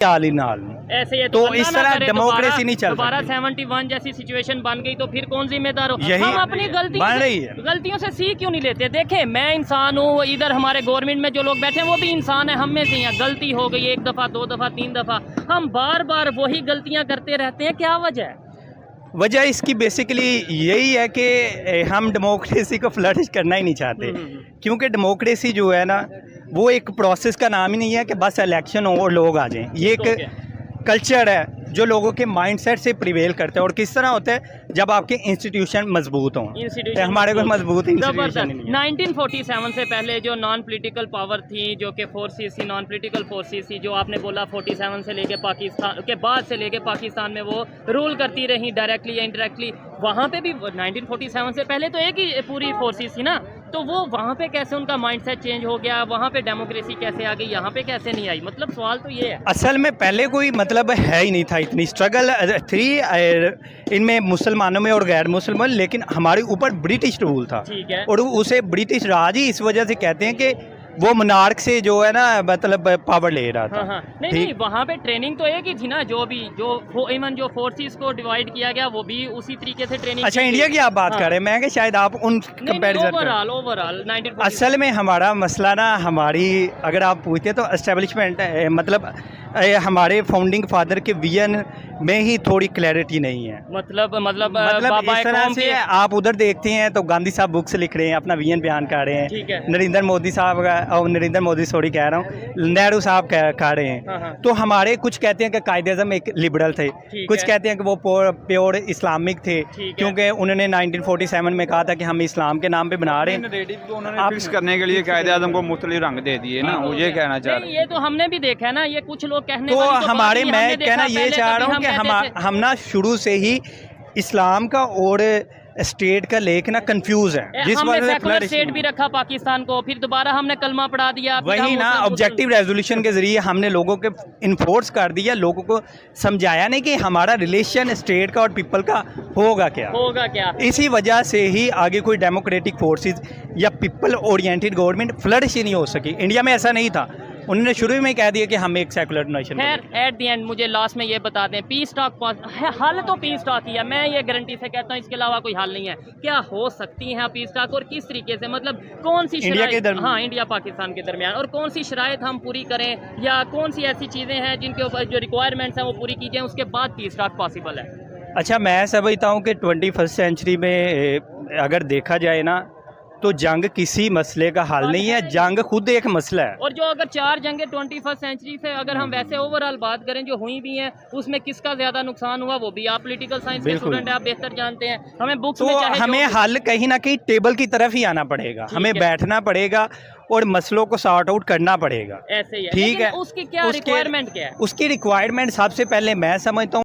ऐसे ये तो इस तरह डेमोक्रेसी नहीं चल दोबारा सकती। 71 जैसी सिचुएशन बन गई तो फिर कौन जिम्मेदार हो? यही हम अपनी गलतियों से सीख क्यों नहीं लेते? देखें, मैं इंसान हूँ, इधर हमारे गवर्नमेंट में जो लोग बैठे हैं वो भी इंसान है, हम में से हैं। गलती हो गई 1 दफ़ा 2 दफ़ा 3 दफ़ा, हम बार बार वही गलतियाँ करते रहते हैं, क्या वजह है? वजह इसकी बेसिकली यही है कि हम डेमोक्रेसी को फ्लरिश करना ही नहीं चाहते, क्योंकि डेमोक्रेसी जो है ना वो एक प्रोसेस का नाम ही नहीं है कि बस इलेक्शन हो और लोग आ जाएं। ये एक कल्चर है जो लोगों के माइंडसेट से प्रिवेल करता है। और किस तरह होता है जब आपके इंस्टीट्यूशन मजबूत हों। हमारे को मजबूत इंस्टीट्यूशन नहीं है। 1947 से पहले जो नॉन पॉलिटिकल पावर थी, जो कि फोर्सेस थी, नॉन पॉलिटिकल फोर्सेस थी, जो आपने बोला 47 से लेके पाकिस्तान के बाद से लेके पाकिस्तान में वो रूल करती रही डायरेक्टली या इनडायरेक्टली। वहाँ पे भी 1947 से पहले तो एक ही पूरी फोर्सेस थी ना, तो वो वहाँ पे कैसे उनका माइंडसेट चेंज हो गया? वहाँ पे डेमोक्रेसी कैसे आ गई, यहाँ पे कैसे नहीं आई? मतलब सवाल तो ये है। असल में पहले कोई मतलब है ही नहीं था, इतनी स्ट्रगल थी इनमें मुसलमानों में और गैर मुसलमान, लेकिन हमारे ऊपर ब्रिटिश रूल था। ठीक है। और उसे ब्रिटिश राज ही इस वजह से कहते हैं कि वो मोनार्क से जो है ना मतलब पावर ले रहा था। हाँ। नहीं, वहाँ पे ट्रेनिंग तो एक ही थी ना, इवन जो फोर्सेस को डिवाइड किया गया वो भी उसी तरीके से ट्रेनिंग। अच्छा, इंडिया की आप बात कर रहे हैं, मैं कि शायद आप उन कंपैरिजन ओवरऑल 1940। असल में हमारा मसला ना, हमारी अगर आप पूछते तो एस्टेब्लिशमेंट मतलब हमारे फाउंडिंग फादर के विजन में ही थोड़ी क्लैरिटी नहीं है। मतलब इस तरह से आप उधर देखते हैं तो गांधी साहब बुक्स लिख रहे हैं, अपना विजन बयान कर रहे हैं। ठीक है। नरेंद्र मोदी साहब कह रहा हूँ, नेहरू साहब कह रहे हैं। हाँ। तो हमारे कुछ कहते हैं कि कायदे-ए-आज़म एक लिबरल थे, कुछ कहते हैं कि वो प्योर इस्लामिक थे, क्योंकि उन्होंने 1947 में कहा था कि हम इस्लाम के नाम पे बना रहे हैं। आप फिक्स करने के लिए कायदे-ए-आज़म को मुख्तलिफ रंग दे दिए ना, मुझे कहना चाह रहे हैं। ये तो हमने भी देखा है ना, ये कुछ लोग कहने तो वाली हमारे बात मैं हमने कहना देखा, ये चाह रहा हूँ कि हम ना शुरू से ही इस्लाम का और स्टेट का लेके ना कंफ्यूज है। जिस हमने सेकुलर स्टेट भी रखा पाकिस्तान को, फिर दोबारा हमने कलमा पढ़ा दिया। वही ना, ऑब्जेक्टिव रेजोल्यूशन के जरिए हमने लोगों के इन्फोर्स कर दिया, लोगों को समझाया नहीं कि हमारा रिलेशन स्टेट का और पीपल का होगा क्या। इसी वजह से ही आगे कोई डेमोक्रेटिक फोर्सेस या पीपल ओरिएंटेड गवर्नमेंट फ्लरिश ही नहीं हो सकी। इंडिया में ऐसा नहीं था, उन्होंने शुरू में कह दिया कि हम एक सेकुलर नेशन। खैर, एट द एंड मुझे लास्ट में ये बता दें, पीस टॉक हल तो पीस टॉक ही है, मैं ये गारंटी से कहता हूँ, इसके अलावा कोई हल नहीं है। क्या हो सकती है पीस टॉक और किस तरीके से, मतलब कौन सी इंडिया पाकिस्तान के दरमियान, और कौन सी शराइत हम पूरी करें, या कौन सी ऐसी चीज़ें हैं जिनके ऊपर जो रिक्वायरमेंट्स हैं वो पूरी की जाएँ, उसके बाद पीस टॉक पॉसिबल है? अच्छा, मैं समझता हूँ कि 21st सेंचुरी में अगर देखा जाए ना तो जंग किसी मसले का हल नहीं है, जंग खुद एक मसला है। और जो अगर 4 जंगें 21st सेंचुरी से अगर हम वैसे ओवरऑल बात करें जो हुई भी हैं, उसमें किसका ज्यादा नुकसान हुआ, वो भी आप पॉलिटिकल साइंस के स्टूडेंट हैं, आप बेहतर जानते हैं। हमें बुक्स में चाहे हमें हल कहीं ना कहीं टेबल की तरफ ही आना पड़ेगा, हमें बैठना पड़ेगा और मसलों को सॉर्ट आउट करना पड़ेगा। ऐसे ही है। ठीक है, उसकी क्या रिक्वायरमेंट क्या है? उसकी रिक्वायरमेंट सबसे पहले मैं समझता हूँ